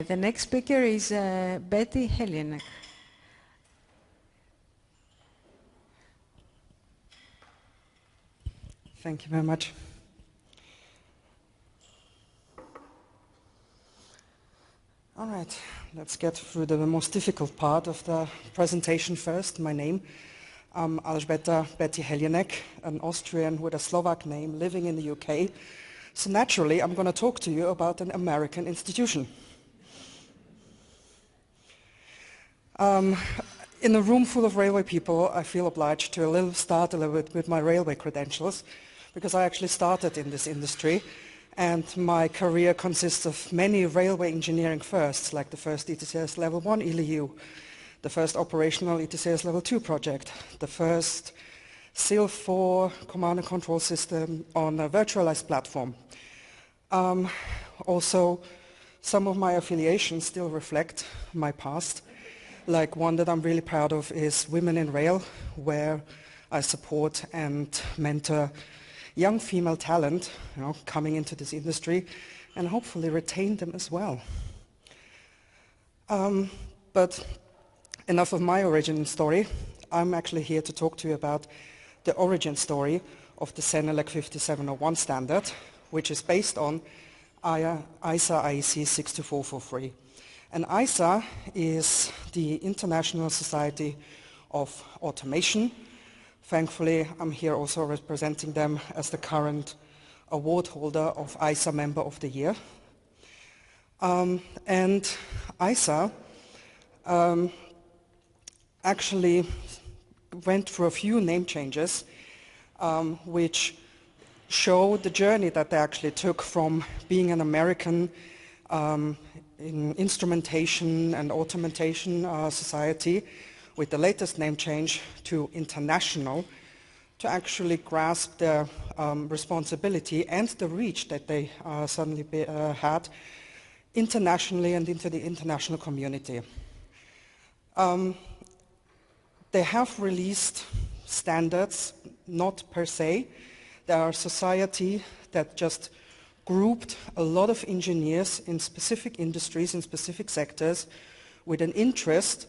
The next speaker is Betty Helienek. Thank you very much. All right, let's get through the most difficult part of the presentation first. My name. I'm Alzebeta Betty Helienek, an Austrian with a Slovak name living in the UK. So naturally, I'm going to talk to you about an American institution. In a room full of railway people, I feel obliged to start a little bit with my railway credentials, because I actually started in this industry, and my career consists of many railway engineering firsts, like the first ETCS Level 1 ELU, the first operational ETCS Level 2 project, the first SIL4 command and control system on a virtualized platform. Also, some of my affiliations still reflect my past. Like one that I'm really proud of is Women in Rail, where I support and mentor young female talent, coming into this industry, and hopefully retain them as well. But enough of my origin story. I'm actually here to talk to you about the origin story of the Helienek 5701 standard, which is based on ISA IEC 62443. And ISA is the International Society of Automation. Thankfully, I'm here also representing them as the current award holder of ISA Member of the Year. And ISA actually went through a few name changes, which show the journey that they actually took from being an American in instrumentation and automation society with the latest name change to international, to actually grasp their responsibility and the reach that they suddenly had internationally and into the international community. They have released standards, not per se. They are a society that just grouped a lot of engineers in specific industries, in specific sectors, with an interest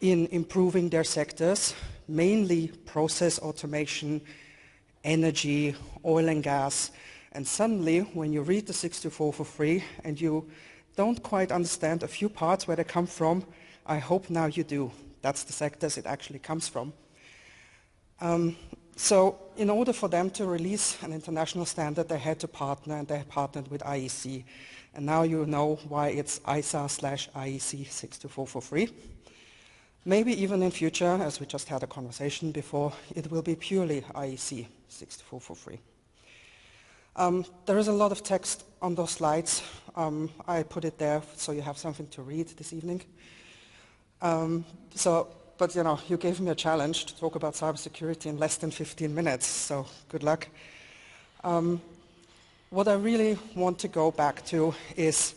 in improving their sectors, mainly process automation, energy, oil and gas. And suddenly, when you read the 62443 and you don't quite understand a few parts where they come from, I hope now you do. That's the sectors it actually comes from. So in order for them to release an international standard, they had to partner, and they partnered with IEC. And now you know why it's ISA/IEC 62443. Maybe even in future, as we just had a conversation before, it will be purely IEC 62443. There is a lot of text on those slides. I put it there so you have something to read this evening. But you gave me a challenge to talk about cybersecurity in less than 15 minutes, so good luck. What I really want to go back to is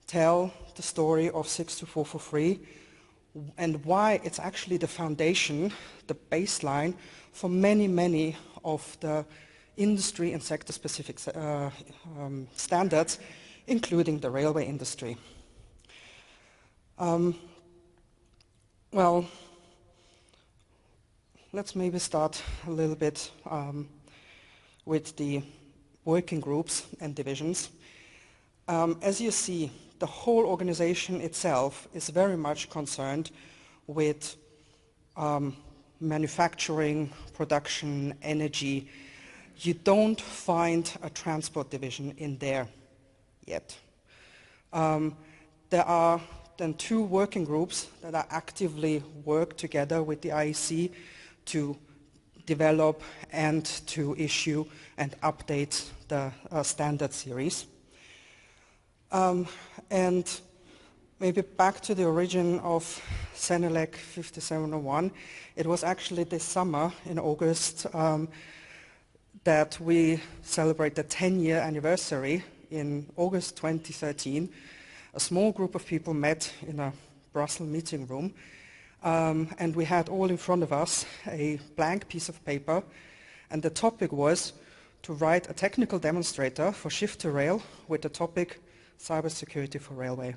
tell the story of 62443 and why it's actually the foundation, the baseline for many, many of the industry and sector-specific standards, including the railway industry. Well, let's maybe start a little bit with the working groups and divisions. As you see, the whole organization itself is very much concerned with manufacturing, production, energy. You don't find a transport division in there yet. There are then two working groups that are actively work together with the IEC to develop and to issue and update the standard series. And maybe back to the origin of Helienek 5701, it was actually this summer in August that we celebrate the 10-year anniversary in August 2013. A small group of people met in a Brussels meeting room, and we had all in front of us a blank piece of paper, and the topic was to write a technical demonstrator for Shift to Rail with the topic cybersecurity for railway.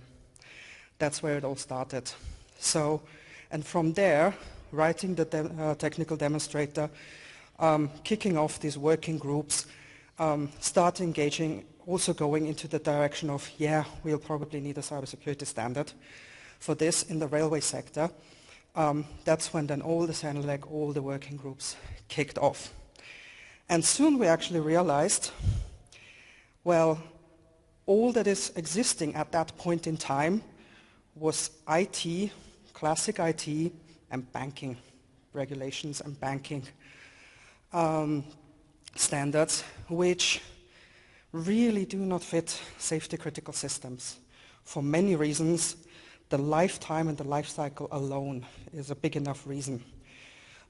That's where it all started. So, and from there, writing the technical demonstrator, kicking off these working groups, start engaging, also going into the direction of, yeah, we'll probably need a cybersecurity standard for this in the railway sector. That's when then all the Helienek, all the working groups kicked off. And soon we actually realized, well, all that is existing at that point in time was IT, classic IT, and banking regulations and banking standards, which really do not fit safety critical systems. For many reasons, the lifetime and the life cycle alone is a big enough reason.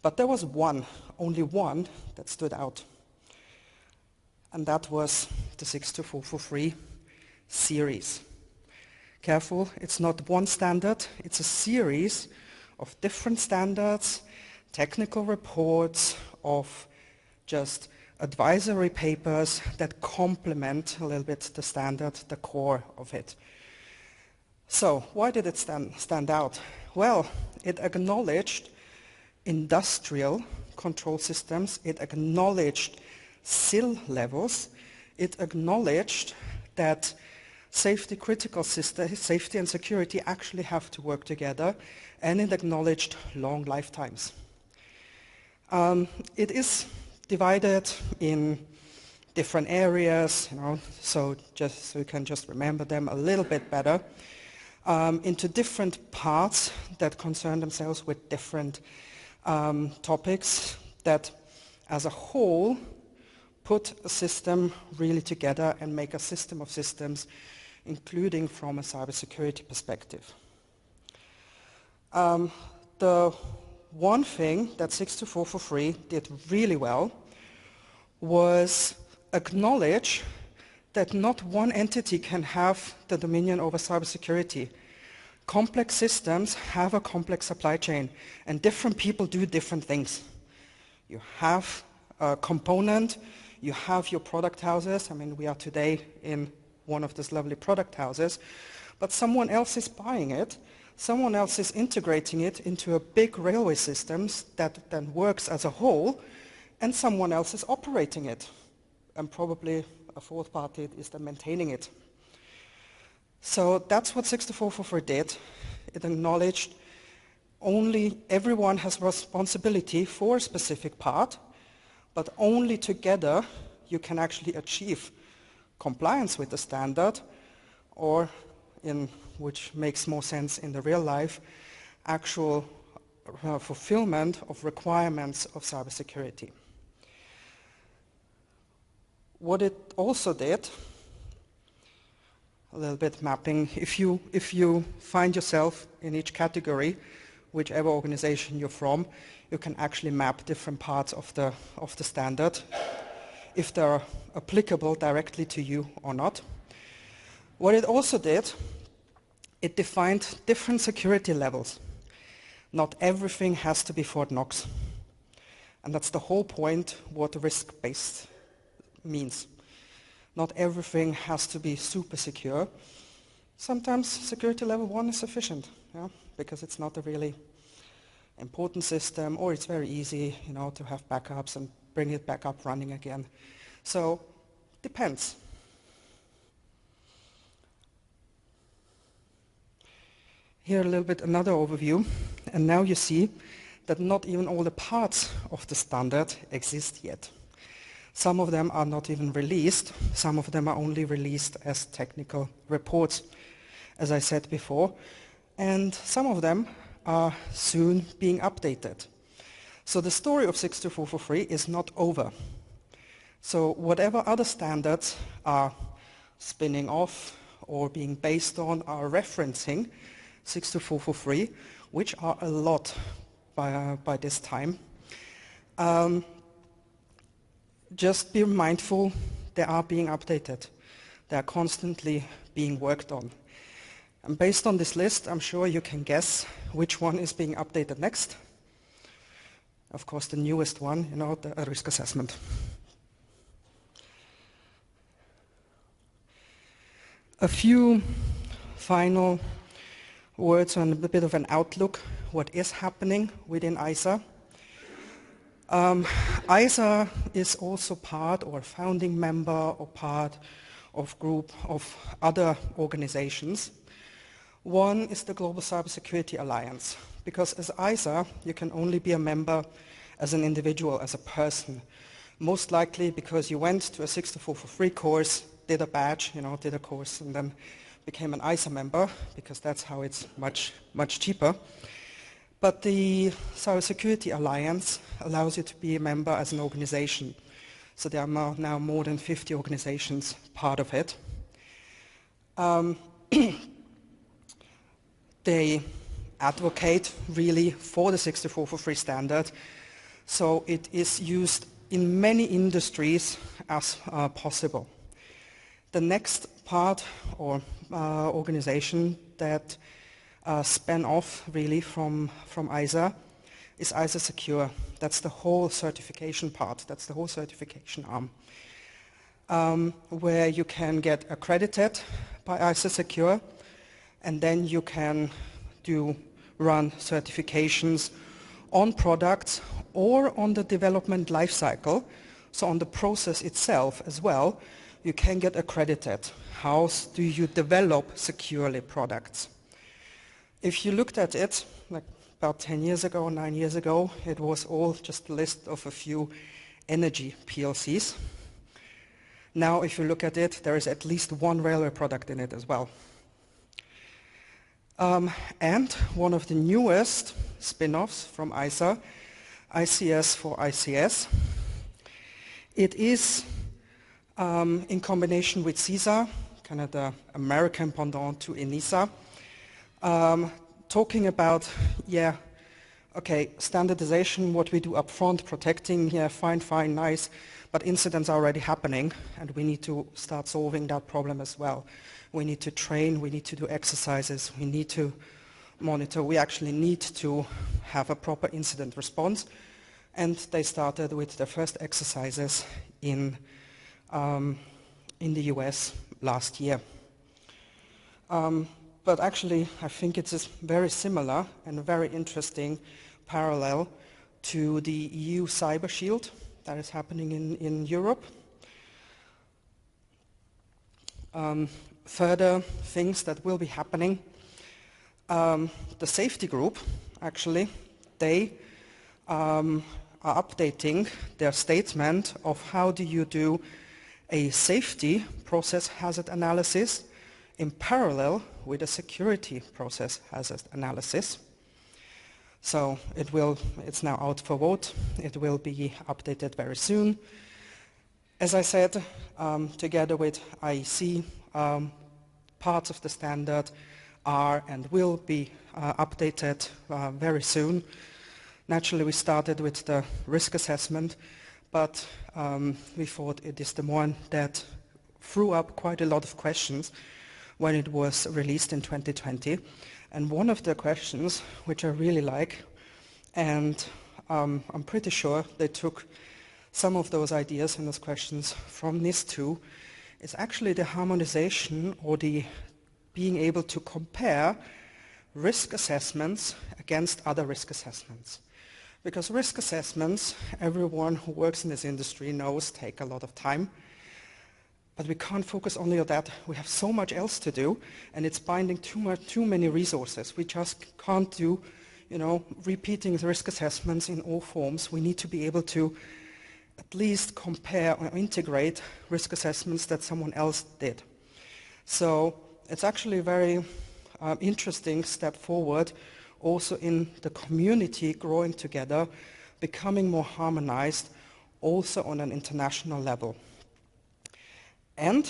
But there was one, only one, that stood out. And that was the 62443 series. Careful, it's not one standard, it's a series of different standards, technical reports, of just advisory papers that complement a little bit the standard, the core of it. So why did it stand out? Well, it acknowledged industrial control systems, it acknowledged SIL levels, it acknowledged that safety critical systems, safety and security actually have to work together, and it acknowledged long lifetimes. It is divided in different areas, so just so you can just remember them a little bit better, into different parts that concern themselves with different topics that as a whole put a system really together and make a system of systems, including from a cybersecurity perspective. The one thing that 62443 did really well was acknowledge that not one entity can have the dominion over cybersecurity. Complex systems have a complex supply chain, and different people do different things. You have a component, you have your product houses. I mean, we are today in one of these lovely product houses, but someone else is buying it, someone else is integrating it into a big railway system that then works as a whole, and someone else is operating it, and probably a fourth party is then maintaining it. So that's what 62443 did. It acknowledged only everyone has responsibility for a specific part, but only together you can actually achieve compliance with the standard, or which makes more sense in the real life, actual fulfillment of requirements of cybersecurity. What it also did, a little bit mapping, if you find yourself in each category, whichever organization you're from, you can actually map different parts of the standard, if they're applicable directly to you or not. What it also did, it defined different security levels. Not everything has to be Fort Knox. And that's the whole point what risk-based means. Not everything has to be super secure. Sometimes security level 1 is sufficient, because it's not a really important system, or it's very easy, to have backups and bring it back up running again. So, depends. Here a little bit another overview, and now you see that not even all the parts of the standard exist yet. Some of them are not even released, some of them are only released as technical reports, as I said before, and some of them are soon being updated. So the story of 62443 is not over. So whatever other standards are spinning off or being based on are referencing 62443, which are a lot by this time. Just be mindful, they are being updated. They are constantly being worked on. And based on this list, I'm sure you can guess which one is being updated next. Of course, the newest one, the risk assessment. A few final words on a bit of an outlook, what is happening within ISA. ISA is also part or founding member or part of group of other organizations. One is the Global Cybersecurity Alliance, because as ISA, you can only be a member as an individual, as a person. Most likely because you went to a 64 for free course, did a badge, did a course, and then became an ISA member, because that's how it's much, much cheaper. But the Cybersecurity Alliance allows you to be a member as an organization. So there are now more than 50 organizations part of it. They advocate really for the 64 for free standard. So it is used in many industries as possible. The next part or organization that span off really from ISA is ISA Secure. That's the whole certification part. That's the whole certification arm, where you can get accredited by ISA Secure, and then you can run certifications on products or on the development life cycle, so on the process itself as well. You can get accredited. How do you develop securely products? If you looked at it, like about 10 years ago, 9 years ago, it was all just a list of a few energy PLCs. Now, if you look at it, there is at least one railway product in it as well. And one of the newest spin-offs from ISA, ICS for ICS, it is in combination with CISA, kind of the American pendant to ENISA, talking about, standardization, what we do up front, protecting, fine, nice, but incidents are already happening, and we need to start solving that problem as well. We need to train, we need to do exercises, we need to monitor, we actually need to have a proper incident response, and they started with the first exercises in the US last year. But actually, I think it is very similar and a very interesting parallel to the EU Cyber Shield that is happening in Europe. Further things that will be happening, the safety group, actually, they are updating their statement of how do you do a safety process hazard analysis in parallel with a security process hazard analysis. So it's now out for vote. It will be updated very soon. As I said, together with IEC, parts of the standard are and will be updated very soon. Naturally, we started with the risk assessment, but we thought it is the one that threw up quite a lot of questions when it was released in 2020. And one of the questions, which I really like, and I'm pretty sure they took some of those ideas and those questions from NIS2, is actually the harmonization or the being able to compare risk assessments against other risk assessments. Because risk assessments, everyone who works in this industry knows, take a lot of time. But we can't focus only on that. We have so much else to do, and it's binding too many resources. We just can't do, repeating the risk assessments in all forms. We need to be able to at least compare or integrate risk assessments that someone else did. So it's actually a very interesting step forward, also in the community growing together, becoming more harmonized, also on an international level. And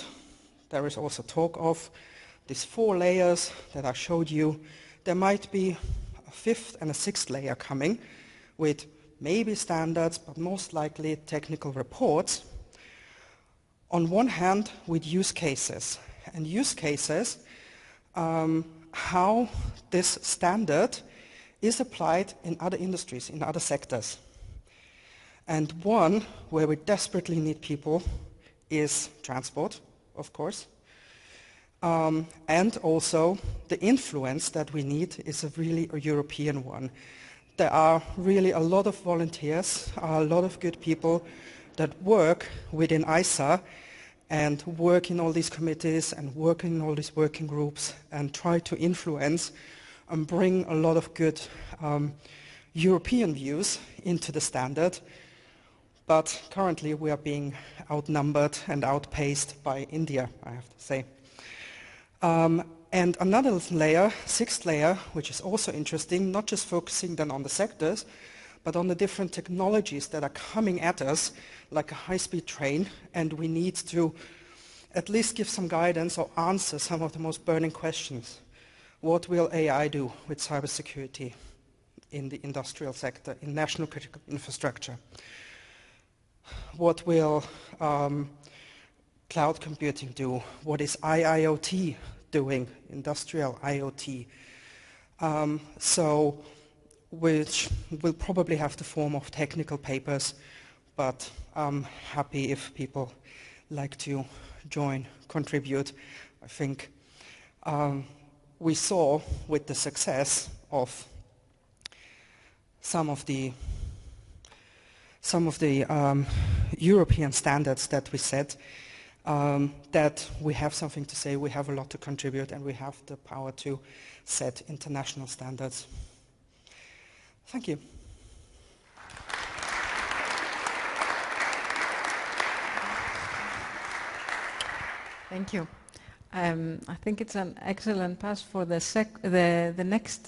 there is also talk of these 4 layers that I showed you. There might be a 5th and a 6th layer coming with maybe standards, but most likely technical reports. On one hand, with use cases. And use cases, how this standard is applied in other industries, in other sectors. And one where we desperately need people is transport, of course. And also the influence that we need is really a European one. There are really a lot of volunteers, a lot of good people that work within ISA and work in all these committees and work in all these working groups and try to influence and bring a lot of good European views into the standard. But currently we are being outnumbered and outpaced by India, I have to say. And another layer, sixth layer, which is also interesting, not just focusing then on the sectors, but on the different technologies that are coming at us, like a high-speed train, and we need to at least give some guidance or answer some of the most burning questions. What will AI do with cybersecurity in the industrial sector, in national critical infrastructure? What will cloud computing do? What is IIoT doing, industrial IoT? So, which will probably have the form of technical papers, but I'm happy if people like to join, contribute. I think we saw with the success of some of the European standards that we set, that we have something to say, we have a lot to contribute, and we have the power to set international standards. Thank you. Thank you. I think it's an excellent pass for the next